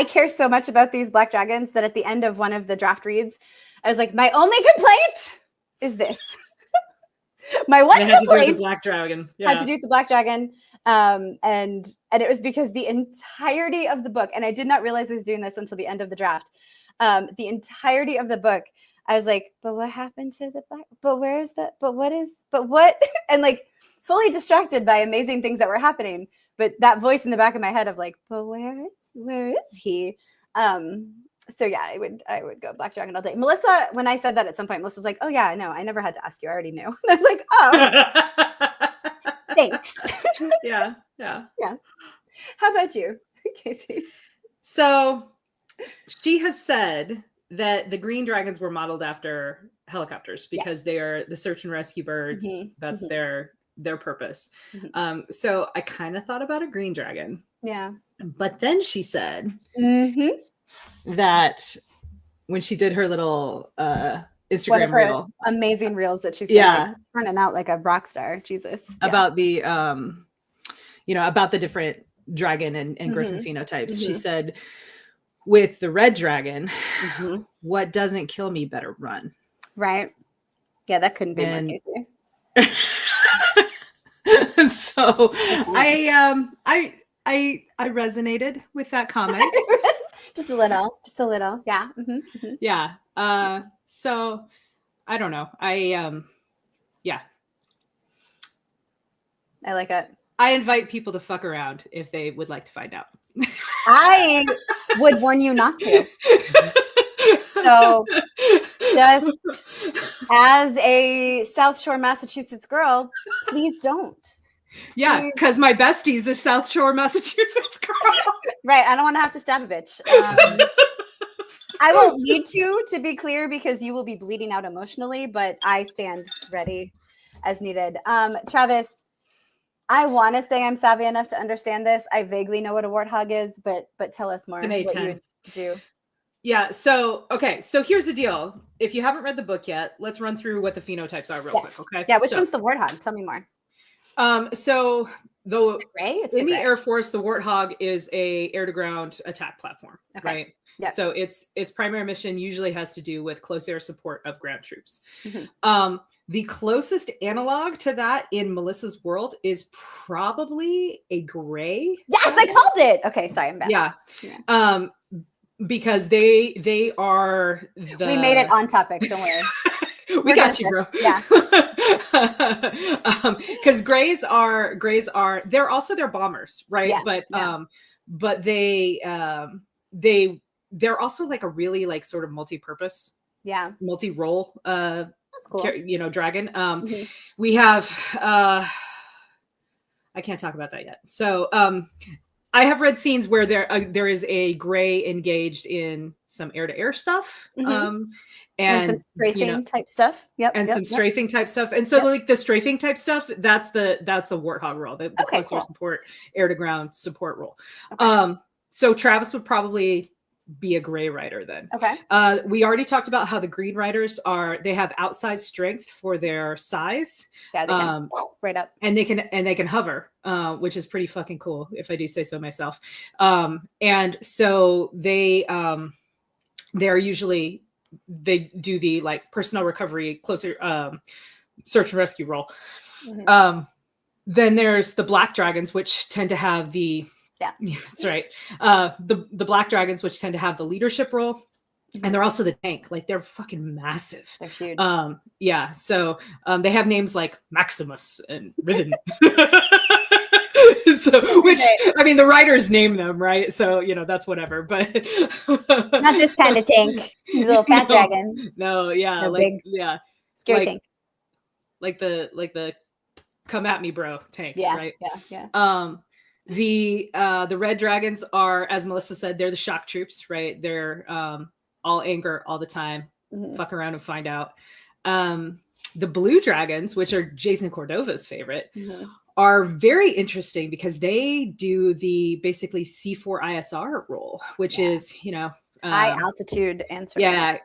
care so much about these black dragons that at the end of one of the draft reads, I was like, my only complaint is this. My one complaint had to do with the black dragon. Yeah. Had to do with the black dragon. And it was because the entirety of the book, and I did not realize I was doing this until the end of the draft. The entirety of the book, I was like, but what happened to the black? But where's the? But what? And fully distracted by amazing things that were happening, but that voice in the back of my head of but where is he? So yeah, I would go black dragon all day. Melissa, when I said that at some point, Melissa's like, oh yeah, no, I never had to ask you. I already knew. I was like, oh, thanks. Yeah. How about you, Kacey? So she has said that the green dragons were modeled after helicopters because they are the search and rescue birds. That's their purpose. So I kind of thought about a green dragon. Yeah. But then she said that when she did her little Instagram reel, amazing reels that she's turning out like a rock star. Jesus. About the about the different dragon and griffin phenotypes. She said, with the red dragon, what doesn't kill me better run. Right. Yeah, that couldn't be more Kacey. So I resonated with that comment. just a little. Yeah. Yeah. So I don't know. I like it. I invite people to fuck around if they would like to find out. I would warn you not to. So just as a South Shore, Massachusetts girl, please don't. Yeah, because my bestie's a South Shore, Massachusetts girl. Right. I don't want to have to stab a bitch. I won't need to be clear, because you will be bleeding out emotionally, but I stand ready as needed. Travis, I want to say I'm savvy enough to understand this. I vaguely know what a warthog is, but tell us more. It's an What A10. you would do. Yeah. So, okay. So here's the deal. If you haven't read the book yet, let's run through what the phenotypes are real quick. Okay. Yeah. Which one's the warthog? Tell me more. So It's in the gray. Air Force, the Warthog is a air-to-ground attack platform, right? Yep. So its primary mission usually has to do with close air support of ground troops. Mm-hmm. The closest analog to that in Melissa's world is probably a gray. Yes, I called it. Okay, sorry, I'm bad. Yeah. Because they are the. We made it on topic. Don't worry. We got you, bro. Yeah. Because grays are they're also their bombers, right? Yeah, but they're also like a really like sort of multi-purpose, multi-role that's cool. Dragon. We have I can't talk about that yet. So I have read scenes where there is a gray engaged in some air-to-air stuff. And some strafing type stuff. Strafing type stuff. And so like the strafing type stuff, that's the Warthog role, the close air support, air to ground support role. Okay. So Travis would probably be a gray rider then. Okay. We already talked about how the green riders they have outsized strength for their size. Yeah, they can right up. And they can hover, which is pretty fucking cool, if I do say so myself. And so they're usually they do the like personnel recovery closer search and rescue role. Then there's the black dragons, which tend to have the that's right. The black dragons, which tend to have the leadership role, and they're also the tank. Like they're fucking massive. They're huge. Yeah. So they have names like Maximus and Riven. So, which I mean, the writers name them, right? So that's whatever. But not this kind of tank. These little fat dragon. No, yeah, no, like big, scary tank. Like the come at me, bro tank. Yeah, right. Yeah. The red dragons are, as Melissa said, they're the shock troops, right? They're all anger all the time. Fuck around and find out. The blue dragons, which are Jason Cordova's favorite, are very interesting because they do the basically C4 ISR role, which is high altitude answer. Yeah,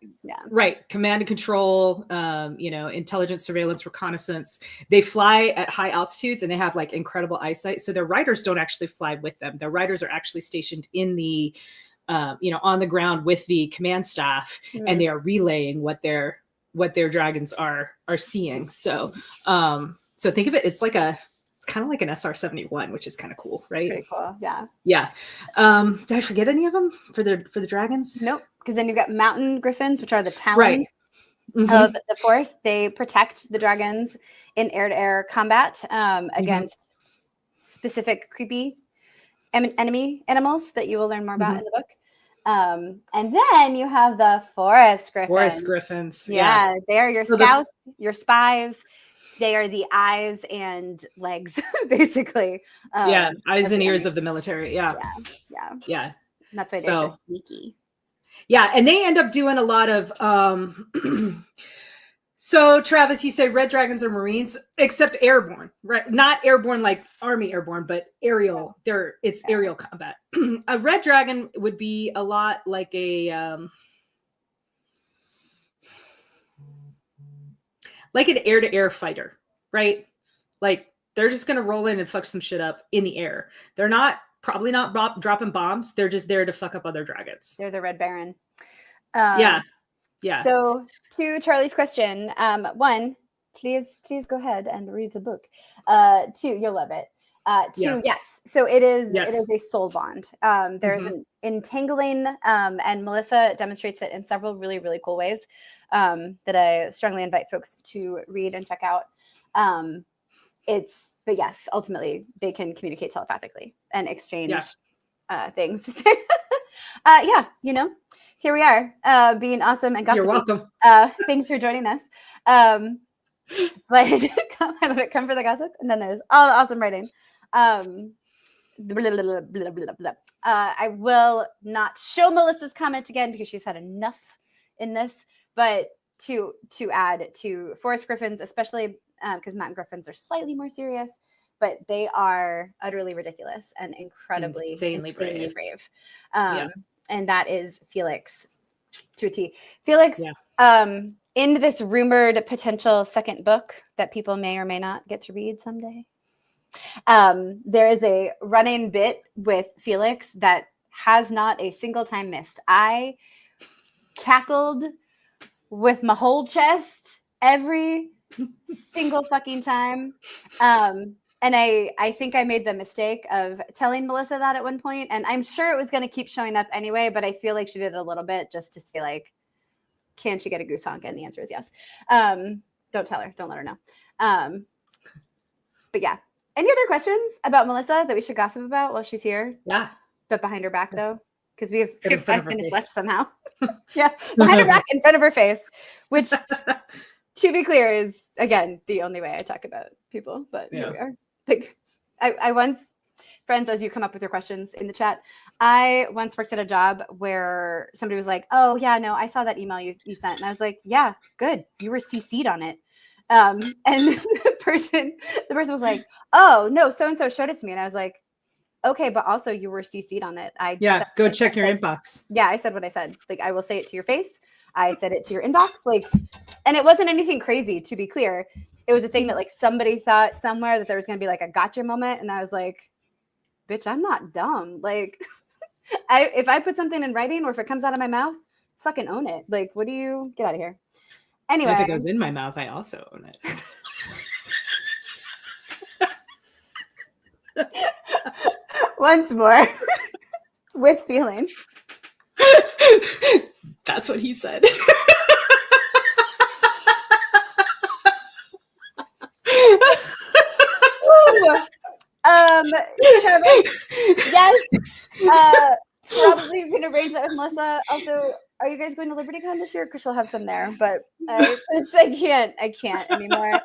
right. Command and control, intelligence, surveillance, reconnaissance. They fly at high altitudes and they have like incredible eyesight. So their riders don't actually fly with them. Their riders are actually stationed in the, on the ground with the command staff, and they are relaying what their dragons are seeing. So, so think of it. It's kind of like an SR-71, which is kind of cool, right? Pretty cool. Yeah. Yeah. Did I forget any of them for the dragons? Nope. Because then you've got mountain griffins, which are the talons of the force. They protect the dragons in air-to-air combat against specific creepy enemy animals that you will learn more about in the book. And then you have the forest griffins. Forest griffins. Yeah. They're your scouts, your spies. They are the eyes and legs, basically. Eyes and ears of the military. Yeah. And that's why they're so sneaky. Yeah, and they end up doing a lot of. So, Travis, you say red dragons are Marines, except airborne, right? Not airborne like Army airborne, but aerial. It's aerial combat. A red dragon would be a lot like an air-to-air fighter, right? Like they're just gonna roll in and fuck some shit up in the air. They're probably not dropping bombs. They're just there to fuck up other dragons. They're the Red Baron. Yeah. So to Charlie's question, one, please go ahead and read the book. Two, you'll love it. Two, yes. So it is a soul bond. There's an entangling, and Melissa demonstrates it in several really, really cool ways that I strongly invite folks to read and check out. But yes, ultimately they can communicate telepathically and exchange things. Here we are, being awesome and gossipy. You're welcome. Thanks for joining us. But I love it. Come for the gossip, and then there's all the awesome writing. I will not show Melissa's comment again because she's had enough in this. But to add to forest griffins, especially because mountain griffins are slightly more serious but they are utterly ridiculous and incredibly insanely brave. And that is Felix to a T. Felix, in this rumored potential second book that people may or may not get to read someday, there is a running bit with Felix that has not a single time missed. I cackled with my whole chest every single fucking time. And I think I made the mistake of telling Melissa that at one point, and I'm sure it was going to keep showing up anyway, but I feel like she did it a little bit just to say, like, can she get a goose honk? And the answer is yes. Don't tell her. Don't let her know. But yeah. Any other questions about Melissa that we should gossip about while she's here? Yeah. But behind her back, though, because we have 5 minutes left somehow. Yeah. Behind her back, in front of her face, which, to be clear, is, again, the only way I talk about people. But here we are. Like, I once, friends, as you come up with your questions in the chat, I once worked at a job where somebody was like, oh, yeah, no, I saw that email you sent. And I was like, yeah, good. You were CC'd on it. And the person was like, oh, no, so-and-so showed it to me. And I was like, okay, but also you were CC'd on it. Go check your inbox. Yeah, I said what I said. Like, I will say it to your face. I said it to your inbox. Like, and it wasn't anything crazy, to be clear. It was a thing that, like, somebody thought somewhere that there was going to be, like, a gotcha moment. And I was like, bitch, I'm not dumb. Like, if I put something in writing or if it comes out of my mouth, fucking own it. Like, what do you, get out of here. Anyway. And if it goes in my mouth, I also own it. Once more, with feeling. That's what he said. Travis, yes. Probably you can arrange that with Melissa. Also, are you guys going to LibertyCon this year? Because she'll have some there, but I can't anymore.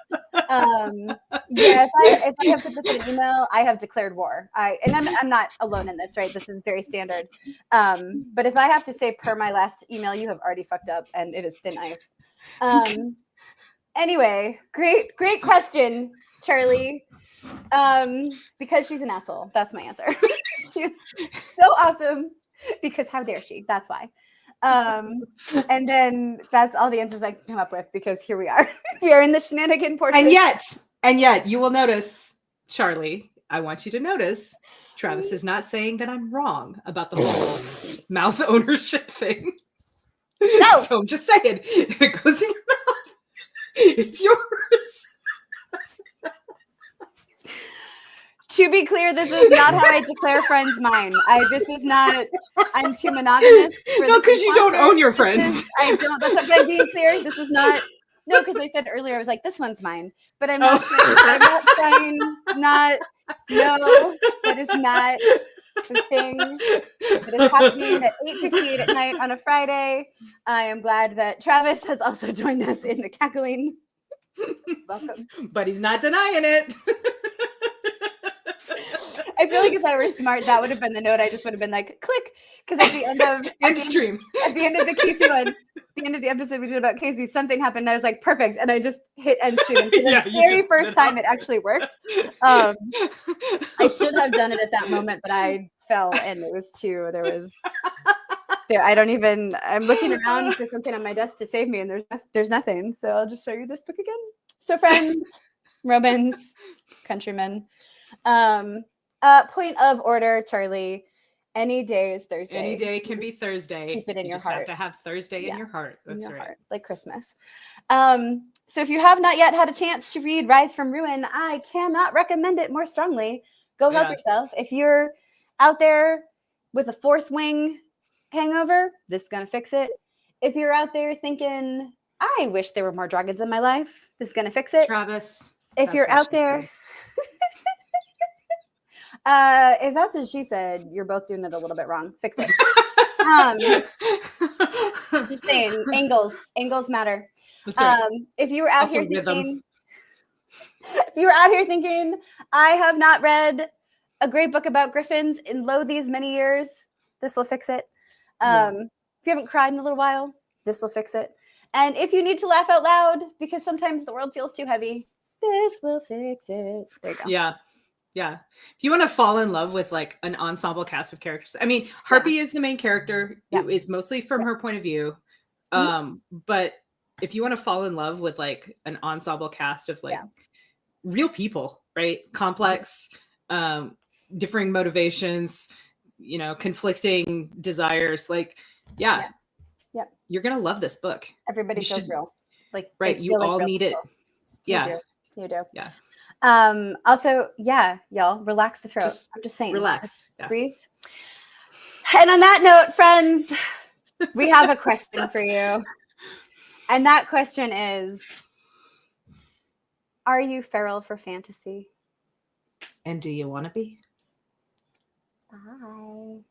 Yeah, if I have put this in an email, I have declared war. I'm not alone in this, right? This is very standard. But if I have to say per my last email, you have already fucked up, and it is thin ice. Anyway, great question, Charlie. Because she's an asshole. That's my answer. She's so awesome because how dare she? That's why. And then that's all the answers I can come up with because here we are. We are in the shenanigan portion. And yet you will notice, Charlie, I want you to notice Travis is not saying that I'm wrong about the whole mouth ownership thing. No. So I'm just saying, if it goes in your mouth, it's yours. To be clear, this is not how I declare friends mine. This is not, I'm too monogamous. No, because you don't own your friends. I don't, that's what I'm being clear. This is not, no, because I said earlier, I was like, this one's mine. But I'm not trying, no, that is not the thing that is happening at 8:58 at night on a Friday. I am glad that Travis has also joined us in the cackling. Welcome. But he's not denying it. I feel like if I were smart, that would have been the note. I just would have been like, click. Because at the end of at the end of the Kacey one, the end of the episode we did about Kacey, something happened. And I was like, perfect. And I just hit end stream. For the very first time it actually worked. I should have done it at that moment, but I fell and it was too, I'm looking around for something on my desk to save me and there's nothing. So I'll just show you this book again. So friends, Romans, countrymen, point of order, Charlie. Any day is Thursday. Any day can be Thursday. Keep it in your heart. You have to have Thursday in your heart. That's right. Heart, like Christmas. So if you have not yet had a chance to read Rise from Ruin, I cannot recommend it more strongly. Go help yourself. If you're out there with a fourth wing hangover, this is going to fix it. If you're out there thinking, I wish there were more dragons in my life, this is going to fix it. Travis. If you're out there... if that's what she said, you're both doing it a little bit wrong. Fix it. Just saying, angles matter. If you were out here thinking, I have not read a great book about griffins in these many years, this will fix it. If you haven't cried in a little while, this will fix it. And if you need to laugh out loud because sometimes the world feels too heavy, this will fix it. There you go. Yeah. Yeah. If you want to fall in love with like an ensemble cast of characters, I mean, Harpy is the main character. It's mostly from her point of view. But if you want to fall in love with like an ensemble cast of like real people, right? Complex, differing motivations, you know, conflicting desires, like, you're gonna love this book. Everybody feels real. Like, right. You all need it. You do. Yeah. Also, y'all relax the throat. I'm just saying. Relax. Breathe. And on that note, friends, we have a question for you. And that question is, are you feral for fantasy? And do you want to be? Bye.